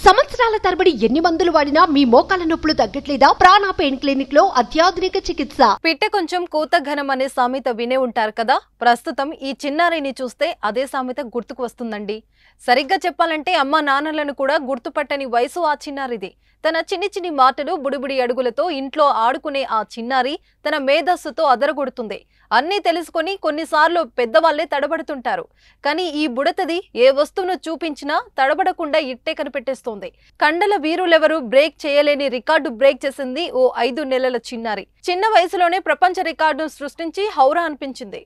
సంవత్సరాల తరబడి ఎన్ని మందులు వాడినా మీ మోకాల నొప్పులు తగ్గట్లేదా? ప్రాణ పెయిన్ క్లినిక్ లో అత్యాధునిక చికిత్స. పిట్ట కొంచెం కూత ఘనం అనే సామెత వినే ఉంటారు కదా. ప్రస్తుతం ఈ చిన్నారిని చూస్తే అదే సామెత గుర్తుకు వస్తుందండి. సరిగ్గా చెప్పాలంటే అమ్మ నాన్నలను కూడా గుర్తుపట్టని వయసు ఆ చిన్నారిది. తన చిన్ని చిన్ని మాటలు బుడిబుడి అడుగులతో ఇంట్లో ఆడుకునే ఆ చిన్నారి తన మేధస్సుతో అదరగొడుతుంది. అన్నీ తెలుసుకొని కొన్నిసార్లు పెద్దవాళ్లే తడబడుతుంటారు. కానీ ఈ బుడతది ఏ వస్తువును చూపించినా తడబడకుండా ఇట్టే కనిపెట్టేస్తోంది. కండల వీరులెవరూ బ్రేక్ చేయలేని రికార్డు బ్రేక్ చేసింది ఓ 5 నెలల చిన్నారి. చిన్న వయసులోనే ప్రపంచ రికార్డును సృష్టించి హౌరా అనిపించింది.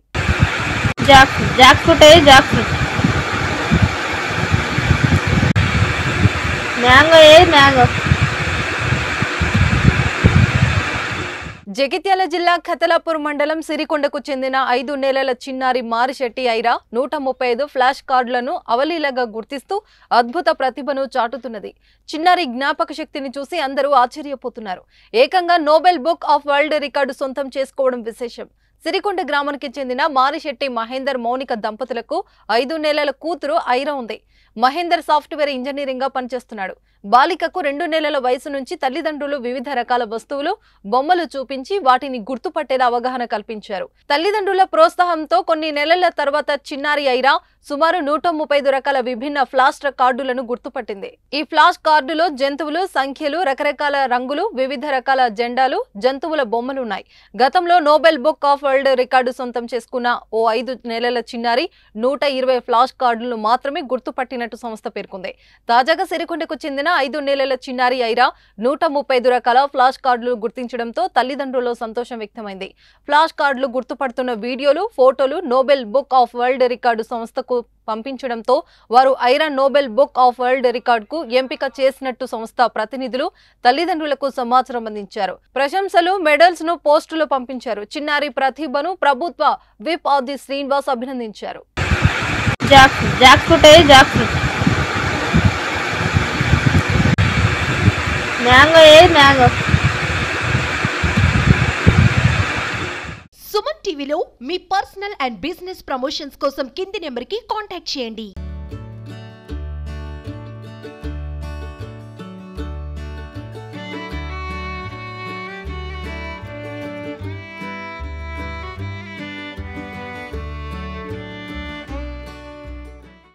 జగిత్యాల జిల్లా ఖతలాపూర్ మండలం సిరికొండకు చెందిన 5 నెలల చిన్నారి మారిశెట్టి ఐరా 135 ఫ్లాష్ కార్డులను అవలీలగా గుర్తిస్తూ అద్భుత ప్రతిభను చాటుతున్నది. చిన్నారి జ్ఞాపక శక్తిని చూసి అందరూ ఆశ్చర్యపోతున్నారు. ఏకంగా Nobel book of world record సొంతం చేసుకోవడం విశేషం. సిరికొండ గ్రామానికి చెందిన మారిశెట్టి మహేందర్ మౌనిక దంపతులకు 5 నెలల కూతురు ఐరా ఉంది. మహేందర్ సాఫ్ట్వేర్ ఇంజనీరింగ్ గా పనిచేస్తున్నాడు. బాలికకు 2 నెలల వయసు నుంచి తల్లిదండ్రులు వివిధ రకాల వస్తువులు, బొమ్మలు చూపించి వాటిని గుర్తుపట్టేలా అవగాహన కల్పించారు. తల్లిదండ్రుల ప్రోత్సాహంతో కొన్ని నెలల తర్వాత చిన్నారి ఐరా సుమారు 135 రకాల విభిన్న ఫ్లాష్ కార్డులను గుర్తుపట్టింది. ఈ ఫ్లాష్ కార్డులో జంతువులు, సంఖ్యలు, రకరకాల రంగులు, వివిధ రకాల జెండాలు, జంతువుల బొమ్మలు ఉన్నాయి. గతంలో Nobel book of world record సొంతం చేసుకున్న ఓ 5 నెలల చిన్నారి 120 ఫ్లాష్ కార్డులను మాత్రమే గుర్తుపట్టినట్టు సంస్థ పేర్కొంది. తాజాగా సిరికొండకు చెందిన 5 నెలల చిన్నారి ఐరా 135 రకాల ఫ్లాష్ కార్డులు గుర్తించడంతో తల్లిదండ్రుల్లో సంతోషం వ్యక్తమైంది. ఫ్లాష్ కార్డులు గుర్తుపడుతున్న వీడియోలు, ఫోటోలు Nobel book of world record సంస్థకు పంపించడంతో వారు Aira Nobel book of world రికార్డుకు ఎంపిక చేసినట్టు సంస్థ ప్రతినిధులు తల్లిదండ్రులకు సమాచారం అందించారు. ప్రశంసలు, మెడల్స్ ను పోస్టులు పంపించారు. చిన్నారి ప్రతిభను ప్రభుత్వ విప్ ఆది శ్రీనివాస్ అభినందించారు. సుమన్ టీవీలో మీ పర్సనల్ అండ్ బిజినెస్ ప్రమోషన్స్ కోసం కింది నెంబర్కి కాంటాక్ట్ చేయండి.